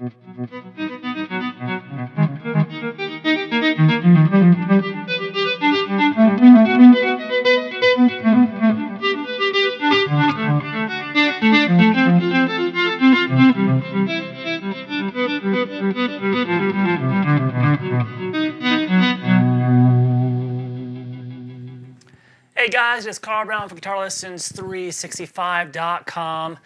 Hey guys, it's Carl Brown from GuitarLessons365.com.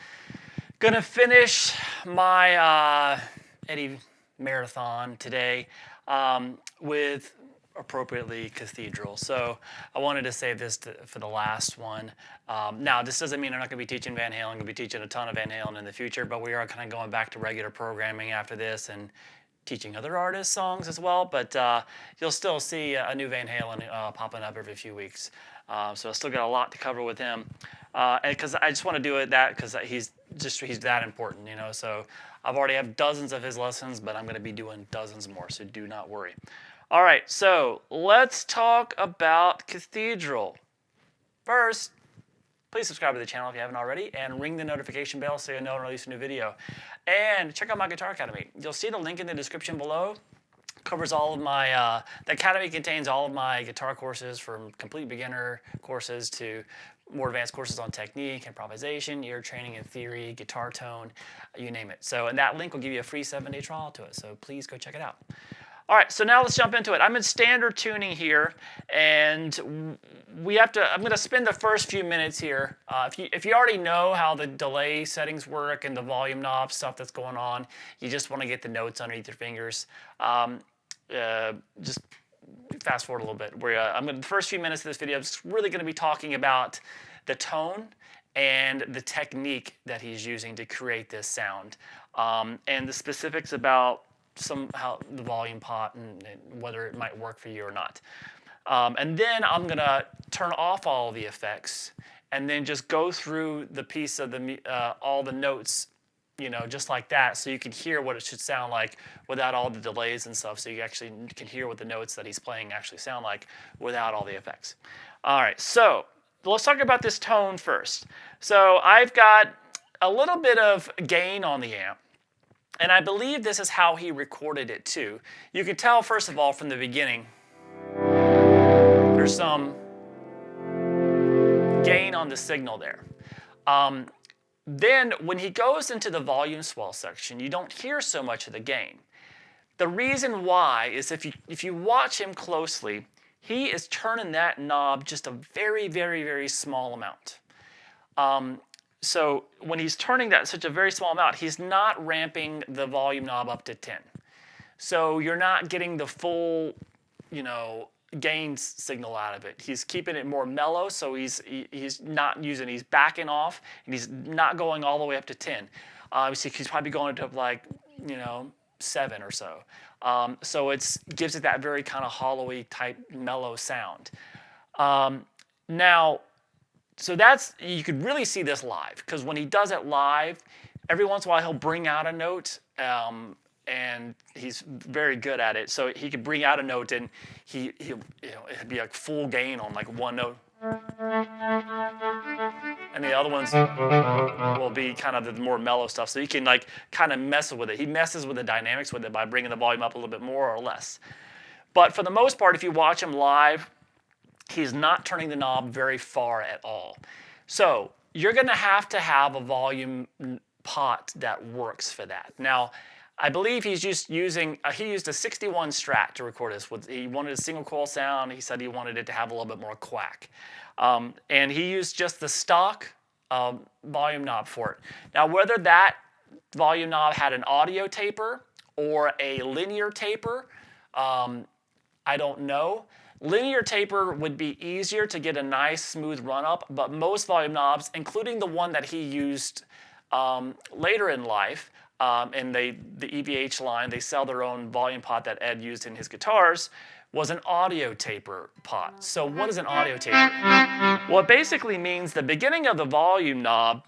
Gonna finish my Eddie marathon today with appropriately Cathedral. So I wanted to save this for the last one. Now, this doesn't mean I'm not going to be teaching Van Halen. I'm going to be teaching a ton of Van Halen in the future, but we are kind of going back to regular programming after this and teaching other artists songs as well. But you'll still see a new Van Halen popping up every few weeks. So I still got a lot to cover with him, because I just want to do it because he's that important, you know. So I've already have dozens of his lessons, but I'm going to be doing dozens more. So do not worry. All right, so let's talk about Cathedral. First, please subscribe to the channel if you haven't already, and ring the notification bell so you know when I release a new video. And check out my Guitar Academy. You'll see the link in the description below. Covers all of my, the Academy contains all of my guitar courses, from complete beginner courses to more advanced courses on technique, improvisation, ear training and theory, guitar tone, you name it. So, and that link will give you a free 7-day trial to it. So please go check it out. All right, so now let's jump into it. I'm in standard tuning here, and I'm going to spend the first few minutes here. If you already know how the delay settings work and the volume knob stuff that's going on, you just want to get the notes underneath your fingers. Just fast forward a little bit. The first few minutes of this video, I'm just really going to be talking about the tone and the technique that he's using to create this sound, and the specifics about how the volume pot and whether it might work for you or not. And then I'm going to turn off all the effects and then just go through the piece of all the notes, you know, just like that, so you can hear what it should sound like without all the delays and stuff, so you actually can hear what the notes that he's playing actually sound like without all the effects. All right, so let's talk about this tone first. So I've got a little bit of gain on the amp, and I believe this is how he recorded it too. You can tell, first of all, from the beginning, there's some gain on the signal there. Then when he goes into the volume swell section, you don't hear so much of the gain. The reason why is if you watch him closely, he is turning that knob just a very, very, very small amount. So when he's turning that such a very small amount, he's not ramping the volume knob up to 10. So you're not getting the full, you know, gain signal out of it. He's keeping it more mellow, so he's backing off, and he's not going all the way up to 10. Obviously, he's probably going to like, you know, 7 or so. So it gives it that very kind of hollowy type mellow sound. Now, so you could really see this live, because when he does it live, every once in a while he'll bring out a note, and he's very good at it. So he could bring out a note, and he'll it'd be like full gain on like one note, and the other ones will be kind of the more mellow stuff. So you can like kind of mess with it. He messes with the dynamics with it by bringing the volume up a little bit more or less. But for the most part, if you watch him live, he's not turning the knob very far at all. So you're going to have a volume pot that works for that. Now, I believe he's just using, he used a 61 Strat to record this. He wanted a single coil sound. He said he wanted it to have a little bit more quack. And he used just the stock volume knob for it. Now, whether that volume knob had an audio taper or a linear taper, I don't know. Linear taper would be easier to get a nice smooth run up, but most volume knobs, including the one that he used later in life, and the EVH line, they sell their own volume pot that Ed used in his guitars, was an audio taper pot. So what is an audio taper? Well, it basically means the beginning of the volume knob,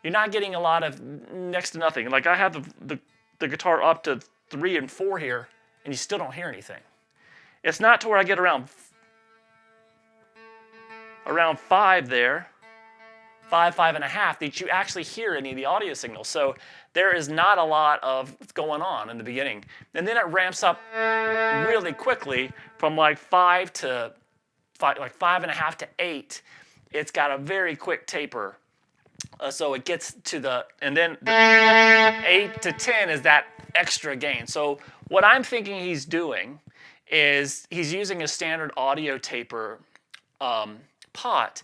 you're not getting a lot of, next to nothing. Like I have the guitar up to 3 and 4 here, and you still don't hear anything. It's not to where I get around 5 there, 5.5 that you actually hear any of the audio signals. So there is not a lot of going on in the beginning. And then it ramps up really quickly from like 5 to 5.5 to 8. It's got a very quick taper. So it gets to and then the 8 to 10 is that extra gain. So what I'm thinking he's doing is he's using a standard audio taper pot,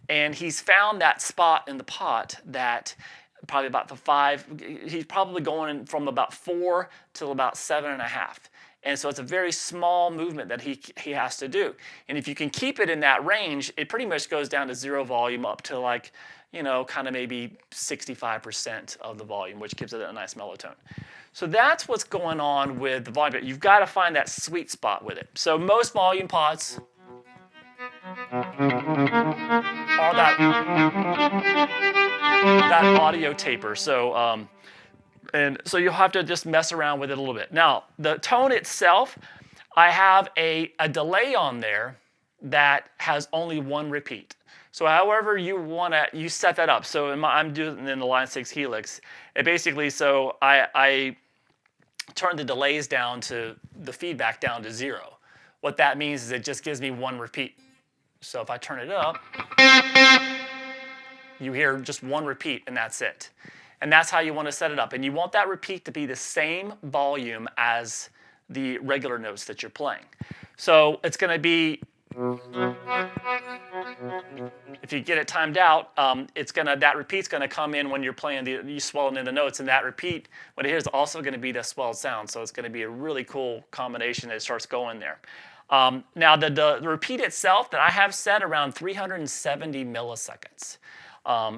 and he's found that spot in the pot that probably about the 5, he's probably going from about 4 to about 7.5. And so it's a very small movement that he has to do. And if you can keep it in that range, it pretty much goes down to 0 volume up to like, kind of maybe 65% of the volume, which gives it a nice mellow tone. So that's what's going on with the volume. But you've got to find that sweet spot with it. So most volume pots are that audio taper. So and so you'll have to just mess around with it a little bit. Now, the tone itself, I have a delay on there that has only 1 repeat. So however you set that up. So I'm doing in the Line 6 Helix. It basically, so I turn the delays down to the feedback down to 0. What that means is it just gives me 1 repeat. So if I turn it up, you hear just 1 repeat, and that's it. And that's how you want to set it up. And you want that repeat to be the same volume as the regular notes that you're playing. So it's going to be, if you get it timed out, that repeat's going to come in when you're playing you swelling in the notes, and that repeat, what it is also going to be the swelled sound. So it's going to be a really cool combination that starts going there. Now the repeat itself that I have set around 370 milliseconds.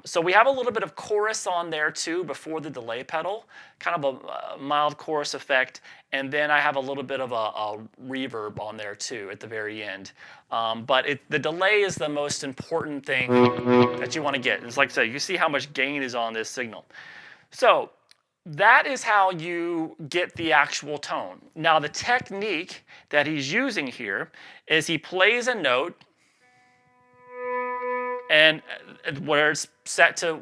So we have a little bit of chorus on there too before the delay pedal, kind of a mild chorus effect, and then I have a little bit of a reverb on there too at the very end. But the delay is the most important thing that you want to get. It's like I say, you see how much gain is on this signal. So that is how you get the actual tone. Now the technique that he's using here is he plays a note, and where it's set to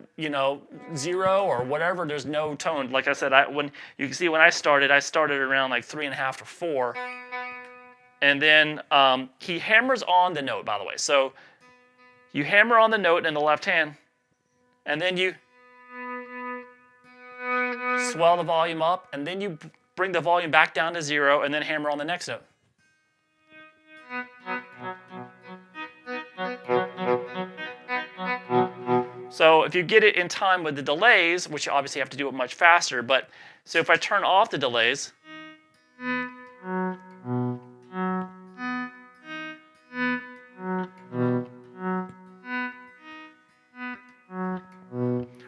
0 or whatever, there's no tone. Like I said, when you can see when I started around like 3.5 or 4, and then he hammers on the note. By the way, so you hammer on the note in the left hand, and then you swell the volume up, and then you bring the volume back down to 0, and then hammer on the next note. So if you get it in time with the delays, which you obviously have to do it much faster, but so if I turn off the delays,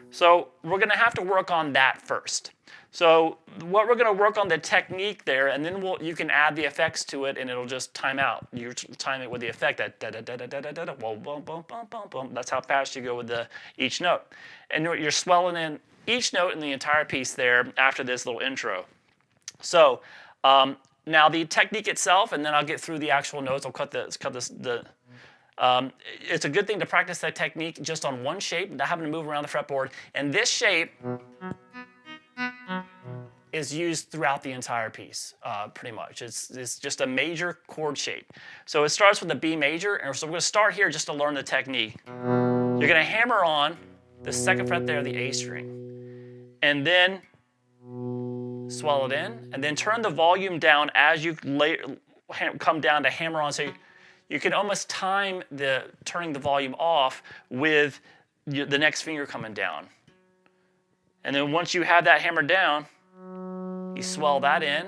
so we're going to have to work on that first. So what we're going to work on the technique there, and then you can add the effects to it, and it'll just time out. You time it with the effect that da da da da da da da da, boom boom boom boom boom boom. That's how fast you go with each note, and you're swelling in each note in the entire piece there after this little intro. So now the technique itself, and then I'll get through the actual notes. I'll cut this. It's a good thing to practice that technique just on one shape, not having to move around the fretboard. And this shape is used throughout the entire piece, pretty much. It's just a major chord shape. So it starts with the B major, and so we're going to start here just to learn the technique. You're going to hammer on the 2nd fret there, the A string, and then swell it in, and then turn the volume down as you come down to hammer on. So you can almost time turning the volume off with the next finger coming down. And then once you have that hammered down, you swell that in.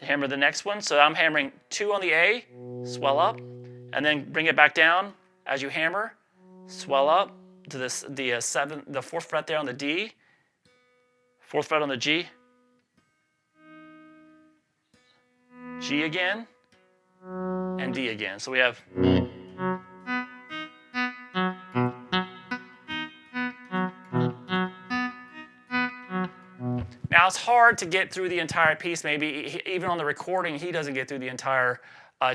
Hammer the next one. So I'm hammering 2 on the A, swell up, and then bring it back down as you hammer, swell up to the 4th fret there on the D, 4th fret on the G, G again, and D again. So we have. Now it's hard to get through the entire piece. Maybe even on the recording, he doesn't get through the entire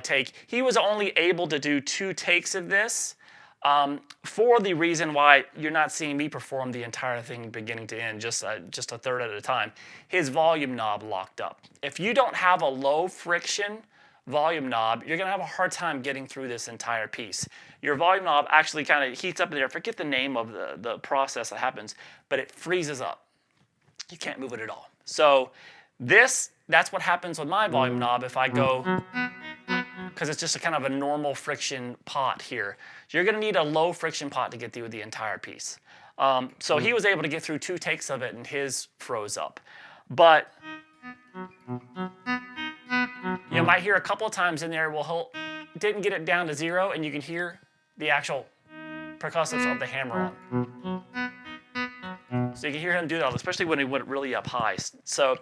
take. He was only able to do 2 takes of this, for the reason why you're not seeing me perform the entire thing beginning to end, just a third at a time. His volume knob locked up. If you don't have a low friction volume knob, you're going to have a hard time getting through this entire piece. Your volume knob actually kind of heats up in there. I forget the name of the process that happens, but it freezes up. You can't move it at all. So that's what happens with my volume knob if I go, because it's just a kind of a normal friction pot here. You're going to need a low friction pot to get through the entire piece. So he was able to get through 2 takes of it, and his froze up. But you might hear a couple of times in there, well, he didn't get it down to 0, and you can hear the actual percussives of the hammer on. So you can hear him do that, especially when he went really up high. So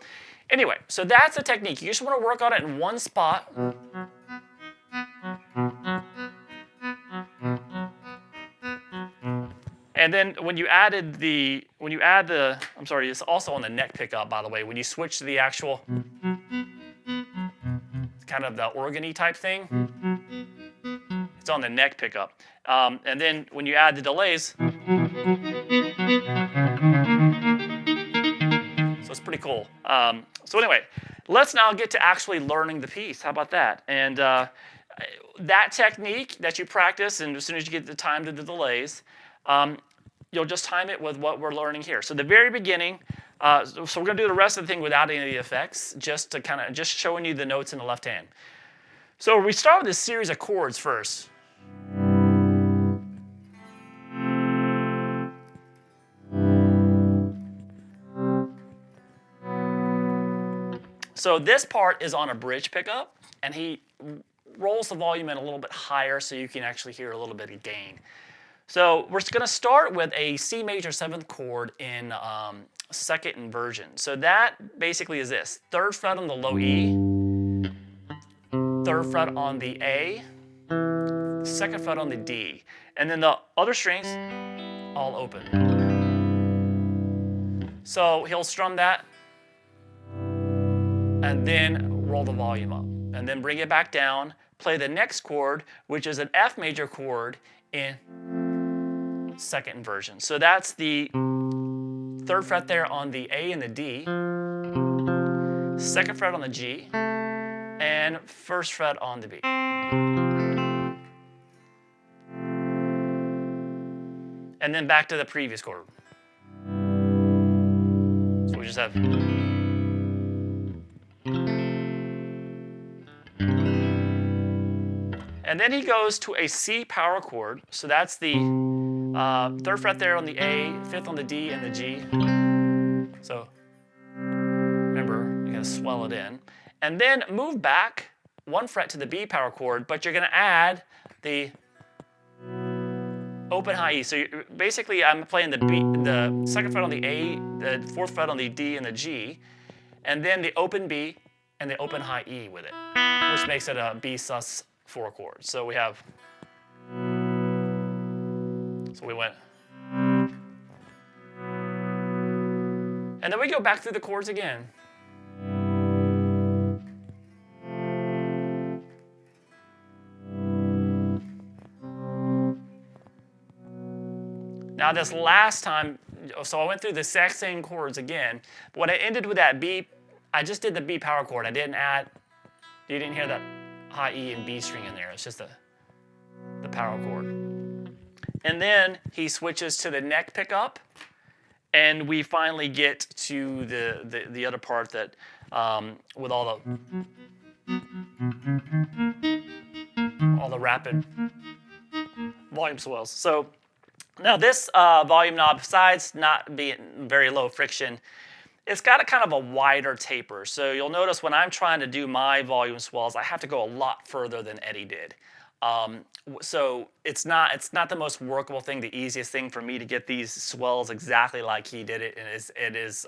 anyway, so that's the technique. You just want to work on it in one spot. And then when you add I'm sorry, it's also on the neck pickup, by the way. When you switch to the actual kind of the organy type thing, it's on the neck pickup. And then when you add the delays, so it's pretty cool. So anyway, let's now get to actually learning the piece. How about that? And that technique that you practice, and as soon as you get the time to the delays, you'll just time it with what we're learning here. So the very beginning, so we're going to do the rest of the thing without any of the effects, just to kind of just showing you the notes in the left hand. So we start with this series of chords first. So this part is on a bridge pickup, and he rolls the volume in a little bit higher so you can actually hear a little bit of gain. So we're going to start with a C major 7th chord in 2nd inversion. So that basically is this: 3rd fret on the low E, 3rd fret on the A, 2nd fret on the D, and then the other strings all open. So he'll strum that and then roll the volume up, and then bring it back down, play the next chord, which is an F major chord in 2nd inversion. So that's the 3rd fret there on the A and the D, 2nd fret on the G, and 1st fret on the B. And then back to the previous chord. So we just have. And then he goes to a C power chord. So that's the 3rd fret there on the A, 5th on the D, and the G. So remember, you're going to swell it in. And then move back 1 fret to the B power chord, but you're going to add the open high E. So basically, I'm playing the B, the 2nd fret on the A, the 4th fret on the D and the G, and then the open B and the open high E with it, which makes it a B sus 4 chords. So we have, so we went, and then we go back through the chords again. Now this last time, so I went through the exact same chords again, but when I ended with that B, I just did the B power chord. I didn't add, you didn't hear that high E and B string in there. It's just the power chord. And then he switches to the neck pickup, and we finally get to the other part that with all the rapid volume swells. So now this volume knob, besides not being very low friction, it's got a kind of a wider taper. So you'll notice when I'm trying to do my volume swells, I have to go a lot further than Eddie did. So it's not the most workable thing, the easiest thing for me to get these swells exactly like he did it, and it is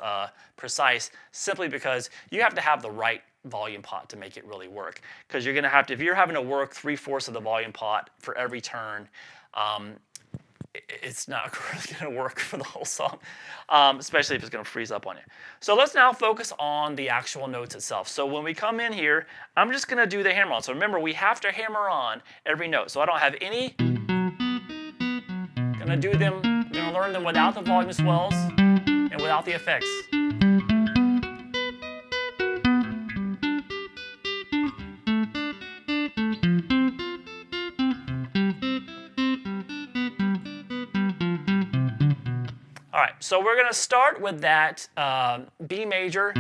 precise, simply because you have to have the right volume pot to make it really work. Because you're going to have to, if you're having to work 3/4 of the volume pot for every turn, it's not really going to work for the whole song, especially if it's going to freeze up on you. So let's now focus on the actual notes itself. So when we come in here, I'm just going to do the hammer on. So remember, we have to hammer on every note. So I don't have any Gonna do them, gonna learn them without the volume swells and without the effects. All right, so we're gonna start with that B major,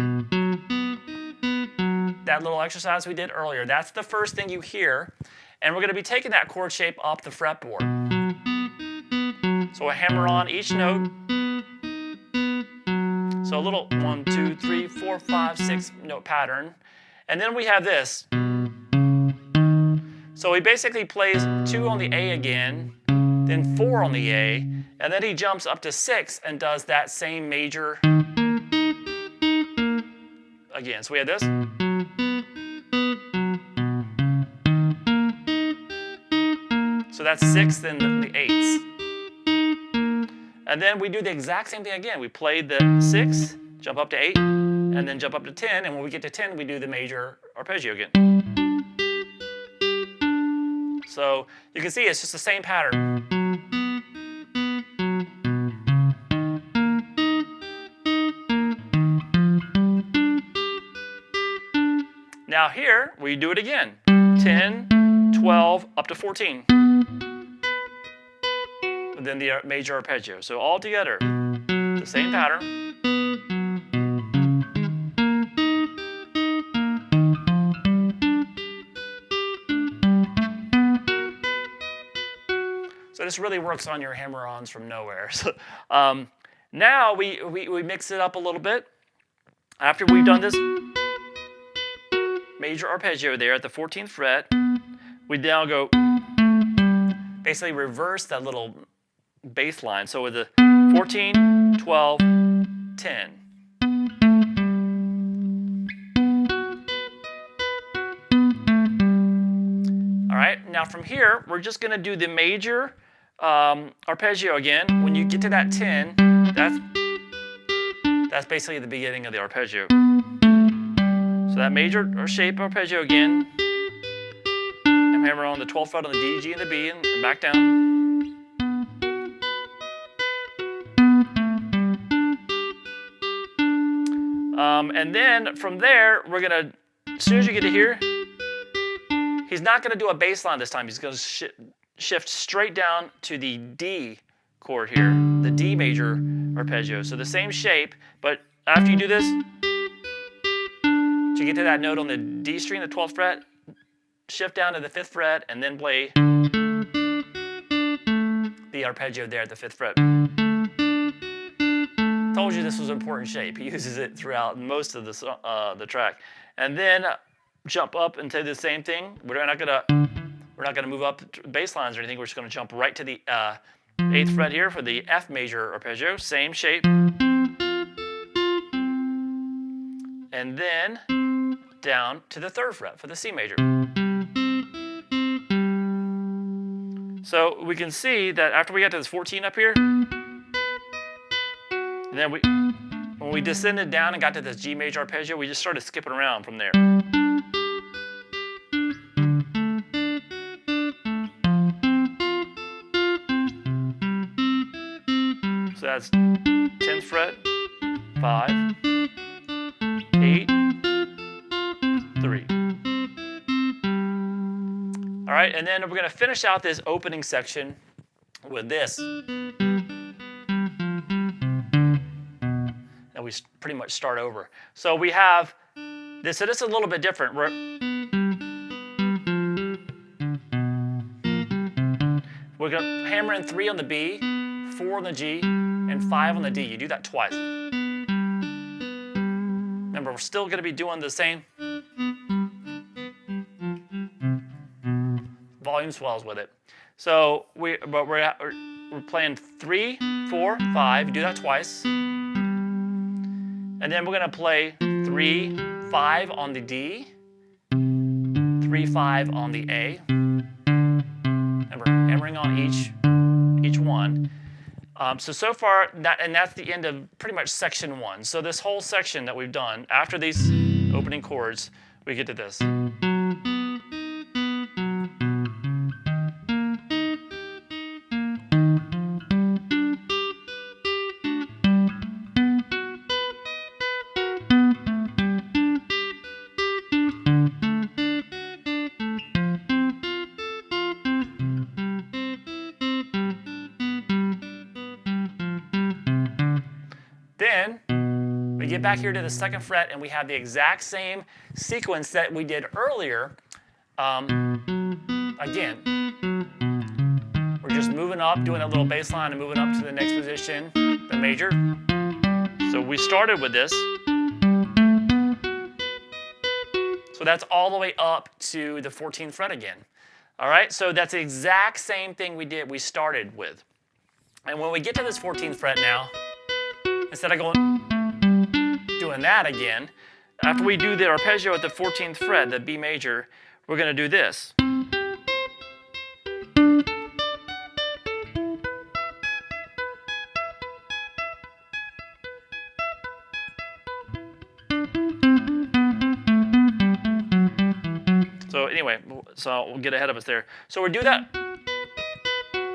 that little exercise we did earlier. That's the first thing you hear. And we're going to be taking that chord shape up the fretboard. So we'll hammer on each note. So a little 1, 2, 3, 4, 5, 6 note pattern. And then we have this. So he basically plays 2 on the A again, then 4 on the A, and then he jumps up to 6 and does that same major again. So we have this. So that's 6th and the 8ths. And then we do the exact same thing again. We play the 6, jump up to 8, and then jump up to 10. And when we get to 10, we do the major arpeggio again. So you can see it's just the same pattern. Now here, we do it again. 10, 12, up to 14. And then the major arpeggio. So all together, the same pattern. So this really works on your hammer-ons from nowhere. So, now we mix it up a little bit. After we've done this major arpeggio there at the 14th fret, we now go basically reverse that little bass line. So with the 14, 12, 10. All right, now from here, we're just going to do the major arpeggio again. When you get to that 10, that's basically the beginning of the arpeggio. So that major shape arpeggio again. I'm hammer on the 12th fret on the D, G, and the B, and back down. And then from there, we're gonna, as soon as you get to here, he's not gonna do a bass line this time. He's gonna shift straight down to the D chord here, the D major arpeggio. So the same shape, but after you do this, to get to that note on the D string, the 12th fret, shift down to the 5th fret, and then play the arpeggio there at the 5th fret. Told you this was an important shape. He uses it throughout most of the track. And then jump up and do the same thing. We're not gonna move up bass lines or anything. We're just gonna jump right to the 8th fret here for the F major arpeggio. Same shape. And then down to the 3rd fret for the C major. So we can see that after we got to this 14 up here, and then when we descended down and got to this G major arpeggio, we just started skipping around from there. So that's 10th fret, 5, 8, 3. All right, and then we're going to finish out this opening section with this. And we pretty much start over. So we have this. So this is a little bit different. We're going to hammer in 3 on the B, 4 on the G, and 5 on the D. You do that twice. Remember, we're still going to be doing the same volume swells with it. So we're playing 3, 4, 5. You do that twice. And then we're going to play 3, 5 on the D, 3, 5 on the A. Remember, hammering on each one. So far, that's the end of pretty much section 1. So this whole section that we've done, after these opening chords, we get to this. Then we get back here to the second fret, and we have the exact same sequence that we did earlier. Again, we're just moving up, doing a little bass line and moving up to the next position, the major. So we started with this. So that's all the way up to the 14th fret again. All right, so that's the exact same thing we started with. And when we get to this 14th fret now, instead of doing that again, after we do the arpeggio at the 14th fret, the B major, we're going to do this. So anyway, so we'll get ahead of us there. So we do that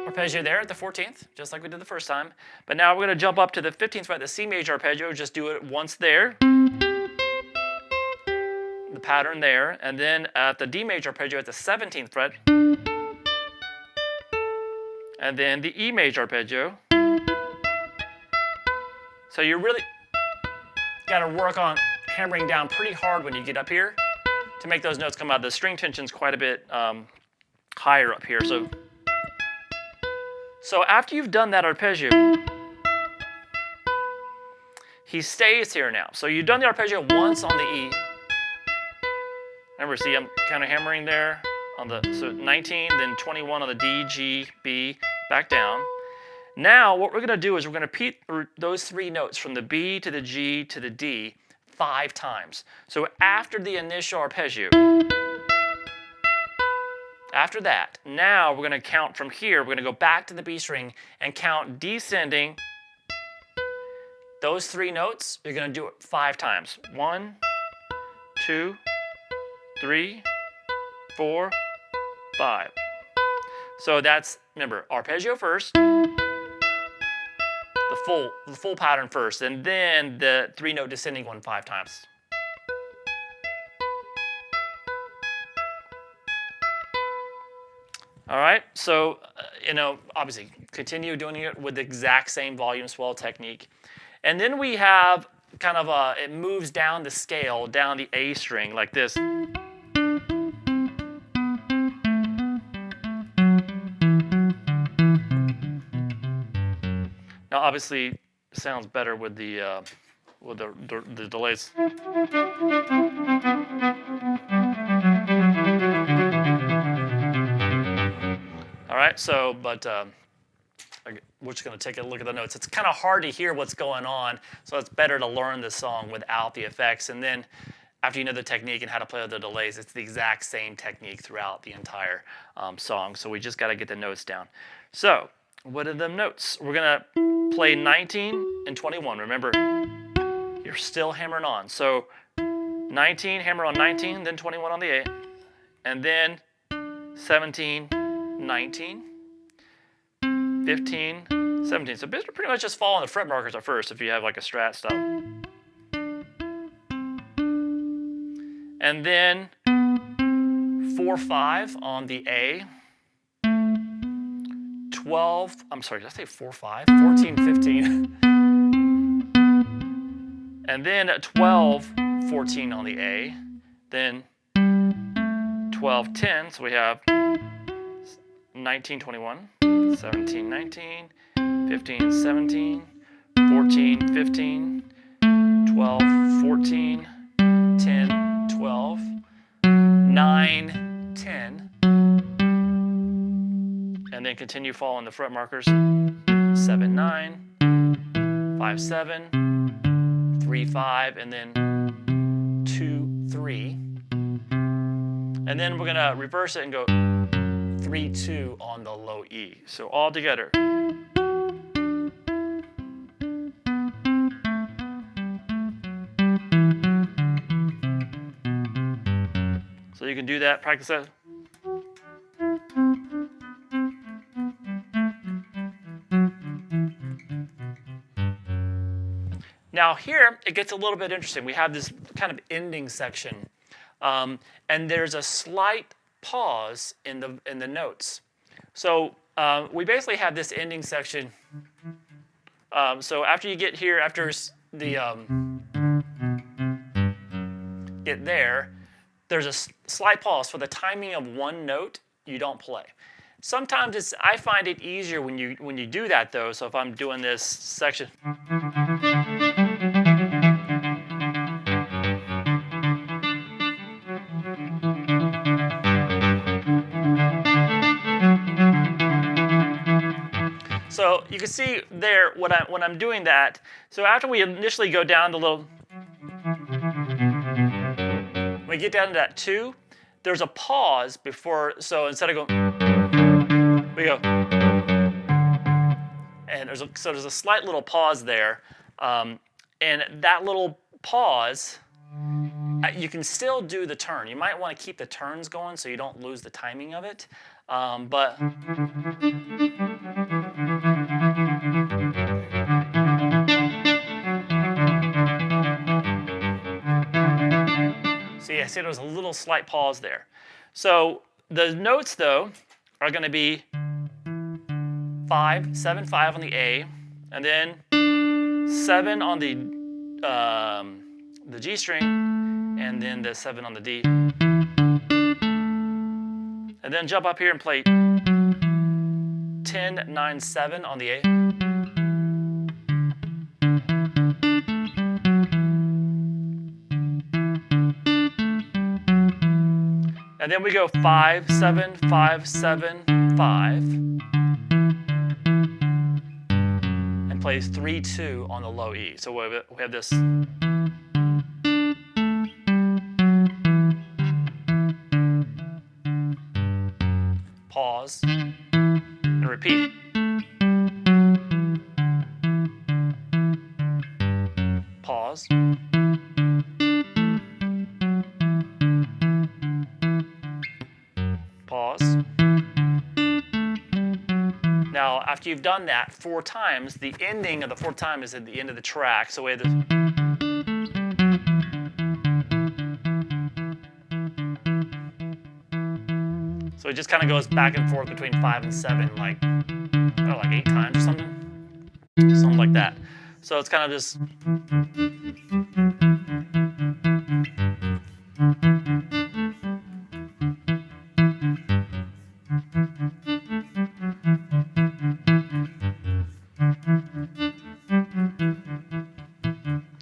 arpeggio there at the 14th, just like we did the first time. But now we're going to jump up to the 15th fret, the C major arpeggio, just do it once there. The pattern there. And then at the D major arpeggio at the 17th fret. And then the E major arpeggio. So you really got to work on hammering down pretty hard when you get up here to make those notes come out. The string tension's quite a bit higher up here. So after you've done that arpeggio, he stays here now. So you've done the arpeggio once on the E. Remember, see, I'm kind of hammering there on the, so 19, then 21 on the D, G, B, back down. Now what we're going to do is we're going to repeat those three notes from the B to the G to the D 5 times. So after the initial arpeggio, after that, now we're going to count from here. We're going to go back to the B string and count descending those 3 notes. You're going to do it 5 times. 1, 2, 3, 4, 5. So that's, remember, arpeggio first, the full pattern first, and then the 3-note descending one 5 times. All right, so, obviously, continue doing it with the exact same volume swell technique. And then we have kind of it moves down the scale, down the A string like this. Now, obviously, it sounds better with the delays. All right, so, but we're just going to take a look at the notes. It's kind of hard to hear what's going on, so it's better to learn the song without the effects. And then after you know the technique and how to play with the delays, it's the exact same technique throughout the entire song. So we just got to get the notes down. So what are the notes? We're going to play 19 and 21. Remember, you're still hammering on. So 19, hammer on 19, then 21 on the A, and then 17, 19, 15, 17. So pretty much just follow the fret markers at first if you have like a strat style. And then 4, 5 on the A. 12, I'm sorry, did I say 4, 5? 14, 15. And then 12, 14 on the A. Then 12, 10. So we have 19, 21, 17, 19, 15, 17, 14, 15, 12, 14, 10, 12, 9, 10. And then continue following the fret markers. 7, 9, 5, 7, 3, 5, and then 2, 3. And then we're going to reverse it and go 3, 2 on the low E. So all together. So you can do that, practice that. Now here, it gets a little bit interesting. We have this kind of ending section, and there's a slight pause in the notes. So we basically have this ending section So after you get here, after the get there, there's a slight pause for the timing of one note. You don't play. Sometimes I find it easier when you do that though. So if I'm doing this section. So you can see there when I'm doing that. So after we initially go down the little, when we get down to that 2, there's a pause before. So instead of going, we go, and there's a slight little pause there, and that little pause, you can still do the turn. You might want to keep the turns going so you don't lose the timing of it, but. See, I see there was a little slight pause there. So the notes, though, are going to be 5, 7, 5 on the A, and then 7 on the G string, and then the 7 on the D. And then jump up here and play 10, 9, 7 on the A. And then we go 5, 7, 5, 7, 5. And plays 3, 2 on the low E. So we have this. Pause. And repeat. Pause. Pause. Now, after you've done that 4 times, the ending of the 4th time is at the end of the track. So we have this. So it just kind of goes back and forth between 5 and 7, like 8 times or something. Something like that. So it's kind of just.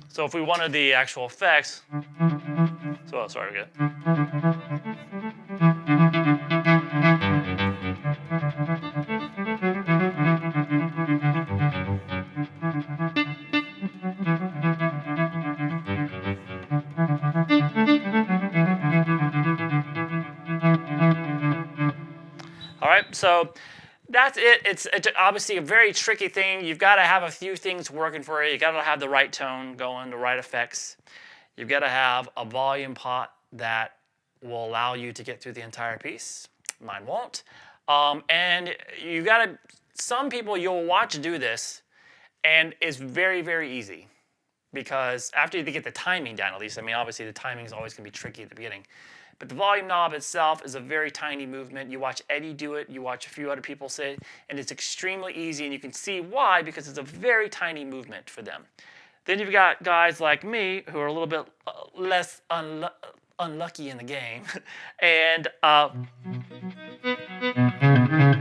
So if we wanted the actual effects, so sorry, we good. All right, so that's it. It's obviously a very tricky thing. You've got to have a few things working for you. You've got to have the right tone going, the right effects. You've got to have a volume pot that will allow you to get through the entire piece. Mine won't. And you got to, some people you'll watch do this, and it's very, very easy. Because after you get the timing down, at least, I mean, obviously the timing is always going to be tricky at the beginning. But the volume knob itself is a very tiny movement. You watch Eddie do it, you watch a few other people say it, and it's extremely easy, and you can see why, because it's a very tiny movement for them. Then you've got guys like me who are a little bit less unlucky in the game, and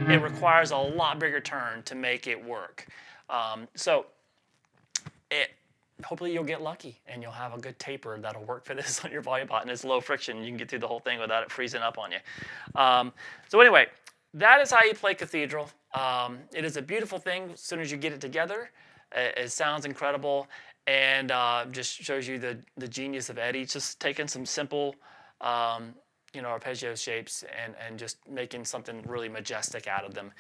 it requires a lot bigger turn to make it work. Hopefully you'll get lucky and you'll have a good taper that'll work for this on your volume pot, and it's low friction. You can get through the whole thing without it freezing up on you. So anyway, that is how you play Cathedral. It is a beautiful thing as soon as you get it together. It sounds incredible, and just shows you the genius of Eddie. Just taking some simple arpeggio shapes and just making something really majestic out of them.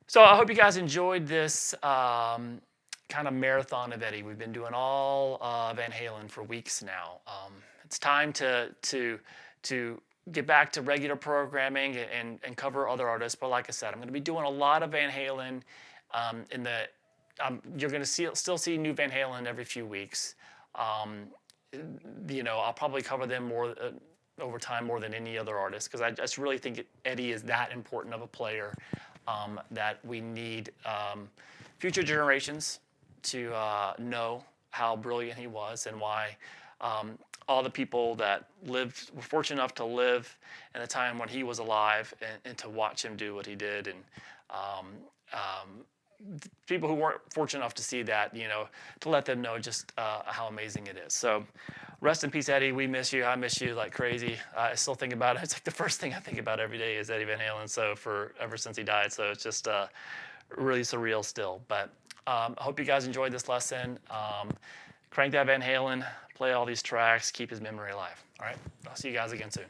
So I hope you guys enjoyed this kind of marathon of Eddie. We've been doing all Van Halen for weeks now. It's time to get back to regular programming and cover other artists. But like I said, I'm going to be doing a lot of Van Halen. You're going to still see new Van Halen every few weeks. I'll probably cover them more over time more than any other artist, because I just really think Eddie is that important of a player that we need future generations to know how brilliant he was and why all the people that lived were fortunate enough to live in a time when he was alive and to watch him do what he did, and people who weren't fortunate enough to see that, to let them know just how amazing it is. So rest in peace, Eddie. We miss you. I miss you like crazy. I still think about it. It's like the first thing I think about every day is Eddie Van Halen. So ever since he died. So it's just really surreal still. But I hope you guys enjoyed this lesson. Crank that Van Halen, play all these tracks, keep his memory alive. All right, I'll see you guys again soon.